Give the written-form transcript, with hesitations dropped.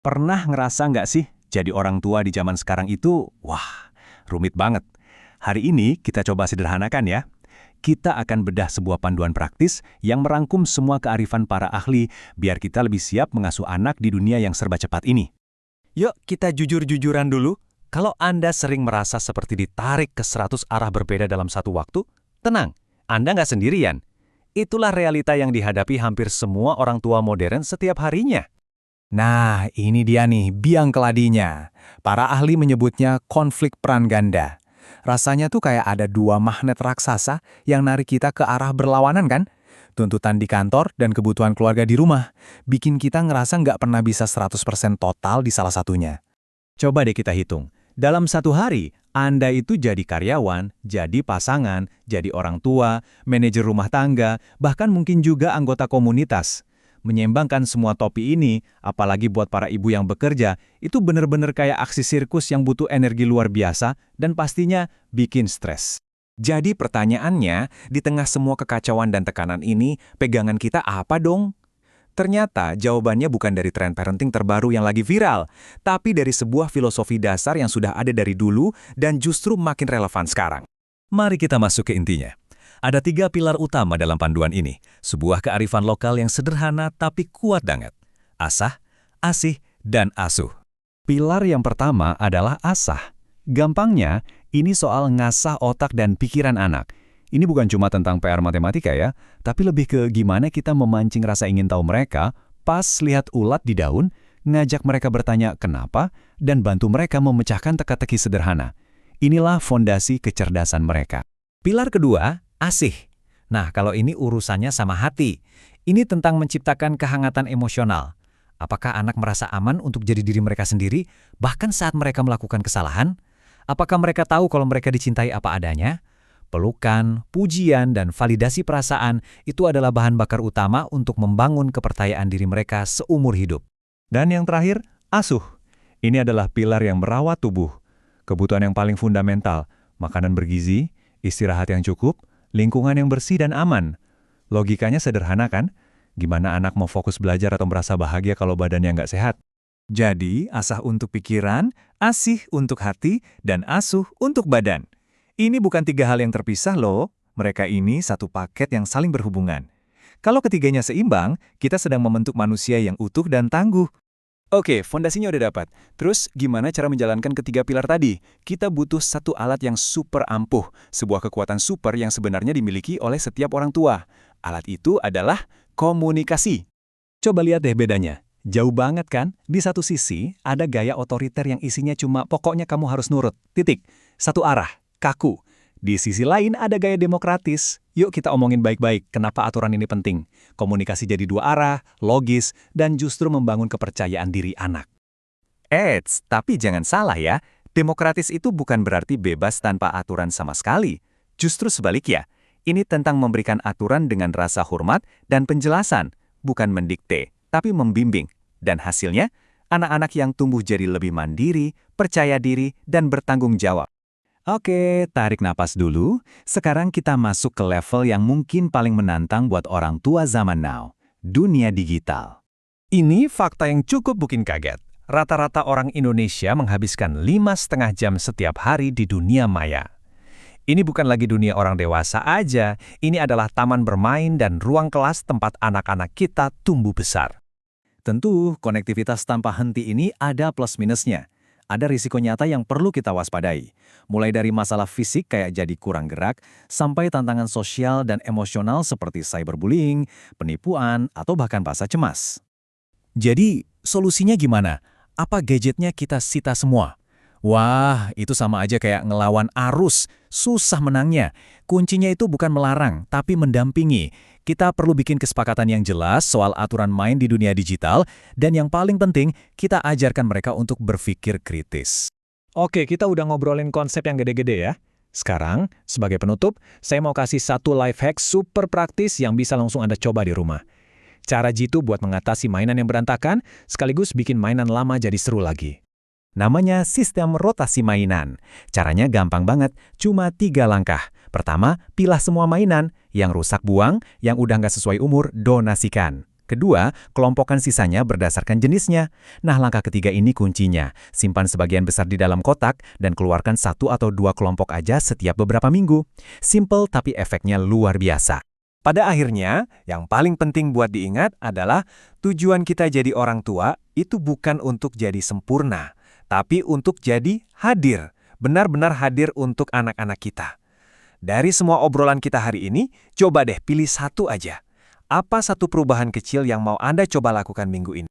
Pernah ngerasa nggak sih, jadi orang tua di zaman sekarang itu, wah, rumit banget. Hari ini kita coba sederhanakan ya. Kita akan bedah sebuah panduan praktis yang merangkum semua kearifan para ahli biar kita lebih siap mengasuh anak di dunia yang serba cepat ini. Yuk, kita jujur-jujuran dulu. Kalau Anda sering merasa seperti ditarik ke 100 arah berbeda dalam satu waktu, tenang, Anda nggak sendirian. Itulah realita yang dihadapi hampir semua orang tua modern setiap harinya. Nah, ini dia nih, biang keladinya. Para ahli menyebutnya konflik peran ganda. Rasanya tuh kayak ada dua magnet raksasa yang narik kita ke arah berlawanan kan? Tuntutan di kantor dan kebutuhan keluarga di rumah. Bikin kita ngerasa nggak pernah bisa 100% total di salah satunya. Coba deh kita hitung. Dalam satu hari, Anda itu jadi karyawan, jadi pasangan, jadi orang tua, manajer rumah tangga, bahkan mungkin juga anggota komunitas. Menyeimbangkan semua topi ini, apalagi buat para ibu yang bekerja, itu benar-benar kayak aksi sirkus yang butuh energi luar biasa dan pastinya bikin stres. Jadi pertanyaannya, di tengah semua kekacauan dan tekanan ini, pegangan kita apa dong? Ternyata jawabannya bukan dari tren parenting terbaru yang lagi viral, tapi dari sebuah filosofi dasar yang sudah ada dari dulu dan justru makin relevan sekarang. Mari kita masuk ke intinya. Ada 3 pilar utama dalam panduan ini, sebuah kearifan lokal yang sederhana tapi kuat banget. Asah, asih, dan asuh. Pilar yang pertama adalah asah. Gampangnya, ini soal ngasah otak dan pikiran anak. Ini bukan cuma tentang PR matematika ya, tapi lebih ke gimana kita memancing rasa ingin tahu mereka pas lihat ulat di daun, ngajak mereka bertanya kenapa, dan bantu mereka memecahkan teka-teki sederhana. Inilah fondasi kecerdasan mereka. Pilar kedua, asih. Nah, kalau ini urusannya sama hati. Ini tentang menciptakan kehangatan emosional. Apakah anak merasa aman untuk jadi diri mereka sendiri, bahkan saat mereka melakukan kesalahan? Apakah mereka tahu kalau mereka dicintai apa adanya? Pelukan, pujian, dan validasi perasaan itu adalah bahan bakar utama untuk membangun kepercayaan diri mereka seumur hidup. Dan yang terakhir, asuh. Ini adalah pilar yang merawat tubuh. Kebutuhan yang paling fundamental, makanan bergizi, istirahat yang cukup, lingkungan yang bersih dan aman. Logikanya sederhana kan? Gimana anak mau fokus belajar atau merasa bahagia kalau badannya nggak sehat? Jadi, asah untuk pikiran, asih untuk hati, dan asuh untuk badan. Ini bukan 3 hal yang terpisah loh. Mereka ini satu paket yang saling berhubungan. Kalau ketiganya seimbang, kita sedang membentuk manusia yang utuh dan tangguh. Oke, fondasinya udah dapat. Terus, gimana cara menjalankan ketiga pilar tadi? Kita butuh satu alat yang super ampuh, sebuah kekuatan super yang sebenarnya dimiliki oleh setiap orang tua. Alat itu adalah komunikasi. Coba lihat deh bedanya. Jauh banget kan? Di satu sisi, ada gaya otoriter yang isinya cuma pokoknya kamu harus nurut, titik. Satu arah, kaku. Di sisi lain ada gaya demokratis. Yuk kita omongin baik-baik kenapa aturan ini penting. Komunikasi jadi 2 arah, logis, dan justru membangun kepercayaan diri anak. Eits, tapi jangan salah ya. Demokratis itu bukan berarti bebas tanpa aturan sama sekali. Justru sebaliknya, ini tentang memberikan aturan dengan rasa hormat dan penjelasan, bukan mendikte, tapi membimbing. Dan hasilnya, anak-anak yang tumbuh jadi lebih mandiri, percaya diri, dan bertanggung jawab. Oke, tarik napas dulu. Sekarang kita masuk ke level yang mungkin paling menantang buat orang tua zaman now. Dunia digital. Ini fakta yang cukup bikin kaget. Rata-rata orang Indonesia menghabiskan 5,5 jam setiap hari di dunia maya. Ini bukan lagi dunia orang dewasa aja. Ini adalah taman bermain dan ruang kelas tempat anak-anak kita tumbuh besar. Tentu, konektivitas tanpa henti ini ada plus minusnya. Ada risiko nyata yang perlu kita waspadai. Mulai dari masalah fisik kayak jadi kurang gerak, sampai tantangan sosial dan emosional seperti cyberbullying, penipuan, atau bahkan rasa cemas. Jadi, solusinya gimana? Apa gadgetnya kita sita semua? Wah, itu sama aja kayak ngelawan arus, susah menangnya. Kuncinya itu bukan melarang, tapi mendampingi. Kita perlu bikin kesepakatan yang jelas soal aturan main di dunia digital, dan yang paling penting, kita ajarkan mereka untuk berpikir kritis. Oke, kita udah ngobrolin konsep yang gede-gede ya. Sekarang, sebagai penutup, saya mau kasih satu life hack super praktis yang bisa langsung Anda coba di rumah. Cara jitu buat mengatasi mainan yang berantakan, sekaligus bikin mainan lama jadi seru lagi. Namanya sistem rotasi mainan. Caranya gampang banget, cuma 3 langkah. Pertama, pilah semua mainan. Yang rusak buang, yang udah nggak sesuai umur, donasikan. Kedua, kelompokkan sisanya berdasarkan jenisnya. Nah, langkah ketiga ini kuncinya. Simpan sebagian besar di dalam kotak dan keluarkan 1 atau 2 kelompok aja setiap beberapa minggu. Simple tapi efeknya luar biasa. Pada akhirnya, yang paling penting buat diingat adalah tujuan kita jadi orang tua itu bukan untuk jadi sempurna, tapi untuk jadi hadir, benar-benar hadir untuk anak-anak kita. Dari semua obrolan kita hari ini, coba deh pilih satu aja. Apa satu perubahan kecil yang mau Anda coba lakukan minggu ini?